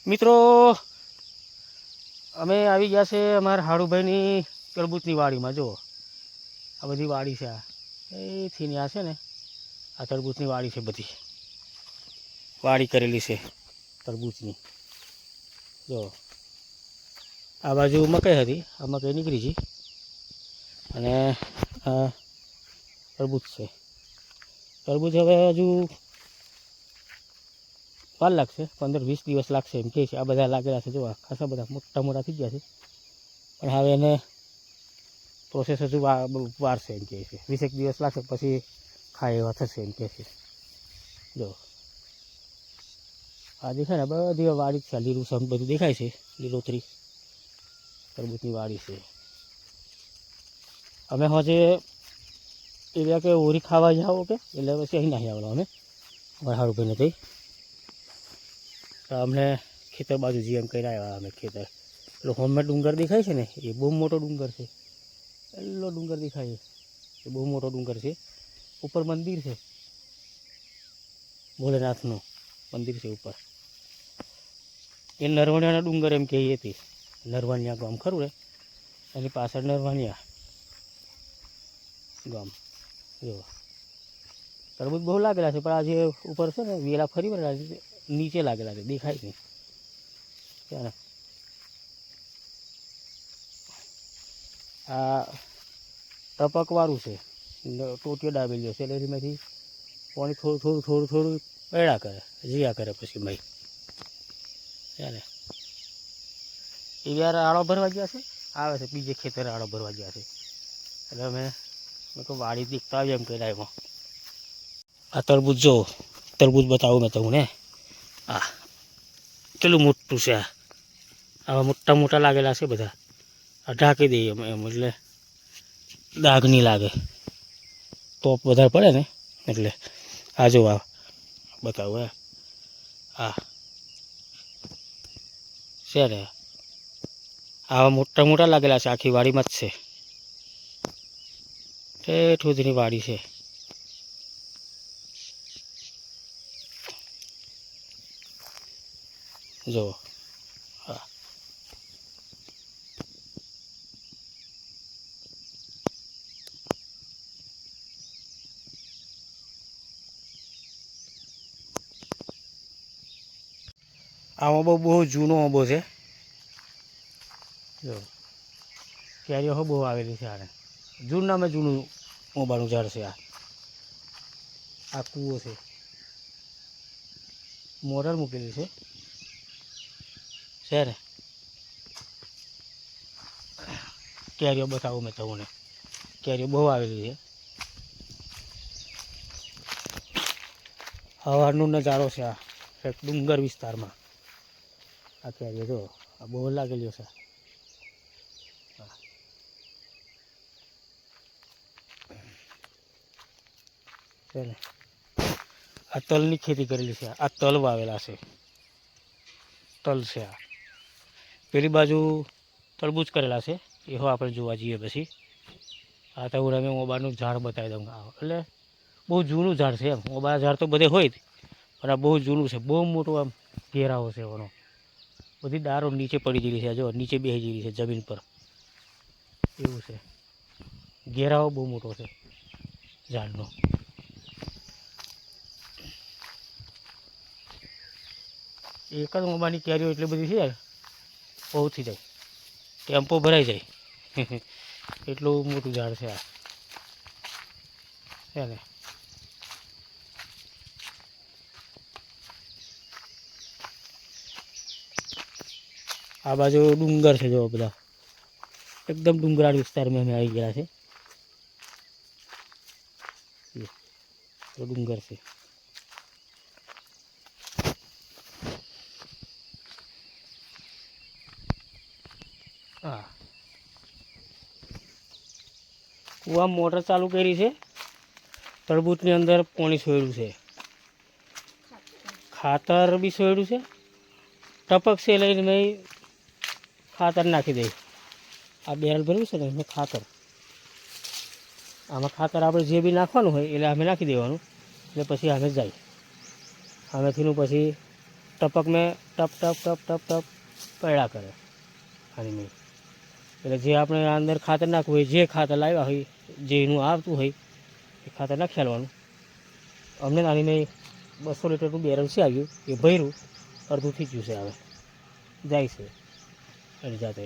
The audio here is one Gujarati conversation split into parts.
મિત્રો અમે આવી ગયા છે અમારા હાડુભાઈની તરબૂચની વાડીમાં. જો આ બધી વાડી છે, આ એથી ને આ છે ને આ તરબૂચની વાડી છે, બધી વાડી કરેલી છે તરબૂચની. જો આ બાજુ મકાઈ હતી, આ મકાઈ નીકળી છે અને આ તરબૂચ છે. તરબૂચ હવે હજુ વાર લાગશે, 15-20 દિવસ લાગશે એમ કહે છે. આ બધા લાગેલા છે, જો આ ખાસા બધા મોટા મોટા થઈ ગયા છે, પણ હવે એને પ્રોસેસ હજુ વાર છે એમ કહે છે. 20 દિવસ લાગશે પછી ખાય એવા થશે એમ કહે છે. જો આ દેખાય ને બધી વાડી છે, લીલું સમ બધું દેખાય છે, લીલોતરી તરબૂચની વાડી છે. અમે હજે એરિયા કે ઓરી ખાવા જાઓ કે એટલે પછી અહીં નહીં આવડો અમે અમારા હારુભાઈને થઈ. તો અમને ખેતર બાજુ જીએમ કરી આવ્યા અમે ખેતર. પેલો હોમમાં ડુંગર દેખાય છે ને, એ બહુ મોટો ડુંગર છે, એટલો ડુંગર દેખાય છે, એ બહુ મોટો ડુંગર છે. ઉપર મંદિર છે, ભોલેનાથનું મંદિર છે ઉપર. એ નરવણિયાના ડુંગર એમ કહીએ હતી, નરવણિયા ગામ ખરું ને એની પાછળ નરવણિયા ગામ. જો તરબૂચ બહુ લાગેલા છે, પણ આજે ઉપર છે ને વેલા ફરી વળેલા છે, નીચે લાગેલા છે, દેખાય નહીં ત્યાં. આ ટપકવાળું છે, ટોટીઓ દાબેલીઓ છે, એટલે એમાંથી પાણી થોડું પેડા કરે, જીયા કરે પછી ભાઈ ત્યારે. એ યાર આળો ભરવા ગયા છે, આવે છે બીજે ખેતરે આળો ભરવા ગયા છે, એટલે મેં કહું વાડી દીખતા આવી એમ કહી એમાં. આ તરબૂચ જો, તરબૂચ બતાવું મેં તમને. આ કેટલું મોટું છે, આવા મોટા મોટા લાગેલા છે બધા. આ ઢાંકી દઈએ એમ એટલે દાગ નહીં લાગે, તોપ વધારે પડે ને એટલે. આ જો આ બતાવું આ છે ને, આવા મોટા મોટા લાગેલા છે, આખી વાડીમાં જ છે, ઠેઠ સુધીની વાડી છે. જો હા આમાં બહુ જૂનો આંબો છે. જો કેરીઓ બહુ આવેલી છે આને, જૂનામાં જૂનું આંબાનું ઝાડ છે. આ કૂવો છે, મોટર મૂકેલી છે ને. કેરીઓ બતાવું મેં તમને, કેરીઓ બહુ આવેલી છે. હવાનો નજારો છે આ એક ડુંગર વિસ્તારમાં. આ કેરીઓ જો આ બહુ લાગેલી છે ને. આ તલની ખેતી કરેલી છે, આ તલ વાવેલા છે, તલ છે. આ પેલી બાજુ તરબૂચ કરેલા છે, એવો આપણે જોવા જઈએ પછી. આ તો હું અમે મોબાઈલનું ઝાડ બતાવી દઉં, એટલે બહુ જૂનું ઝાડ છે એમ. મોબાઈલ ઝાડ તો બધે હોય જ, પણ આ બહુ જૂનું છે, બહુ મોટું આમ ઘેરાવો છે એનો. બધી ડાળો નીચે પડી ગયેલી છે, જો નીચે બેસી ગયેલી છે જમીન પર, એવું છે. ઘેરાવો બહુ મોટો છે ઝાડનો. એક જ મોબાઈલની કેરીઓ એટલી બધી છે, બહુ થઈ જાય, ટેમ્પો ભરાઈ જાય એટલું મોટું ઝાડ છે આ છે ને. આ બાજુ ડુંગર છે, જો બધા એકદમ ડુંગરાળ વિસ્તારમાં અમે આવી ગયા છે. ડુંગર છે. હા કૂવામાં મોટર ચાલુ કરી છે, તરબૂચની અંદર પાણી છોડ્યું છે, ખાતર બી છોડ્યું છે. ટપક છે લઈને મેં ખાતર નાખી દઈ. આ બેરલ ભર્યું છે ને એમાં ખાતર, આમાં ખાતર આપણે જે બી નાખવાનું હોય એટલે અમે નાખી દેવાનું, એટલે પછી અમે જાય. આમેથીનું પછી ટપક મેં ટપ ટપ ટપ ટપ ટપ પડ્યા કરે પાણી મેં. એટલે જે આપણે અંદર ખાતર નાખવું હોય, જે ખાતર લાવ્યા હોય, જે એનું આવતું હોય એ ખાતર નાખી આલવાનું. અમને નાની નહીં 200 લીટરનું બેરલ છે આવ્યું, એ ભર્યું, અડધું થઈ ગયું છે, હવે જાય છે એની જાતે.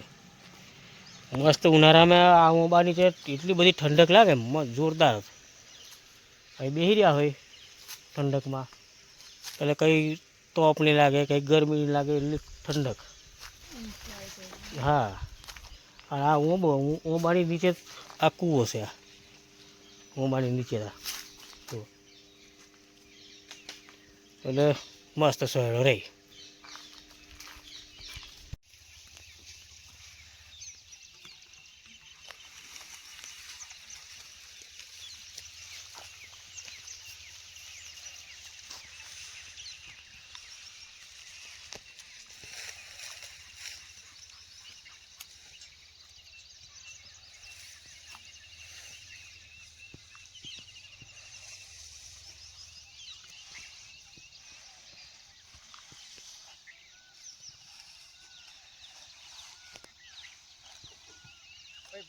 મસ્ત ઉનાળામાં આ ઓંબા નીચે એટલી બધી ઠંડક લાગે, જોરદાર. અહીં બેસી રહ્યા હોય ઠંડકમાં એટલે કંઈ તોપ નહીં લાગે, કંઈ ગરમી નહીં લાગે, એટલી ઠંડક. હા, અને આ ઓંબાની નીચે આ કૂવો છે, આ ઓંબાની નીચે તો એટલે મસ્ત સહેલો રહી.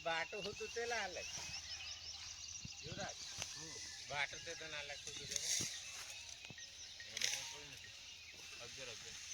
બાટો હતું તે ના અલગ યુવરાજ બાટો તે ના અલગ હતું અગિયાર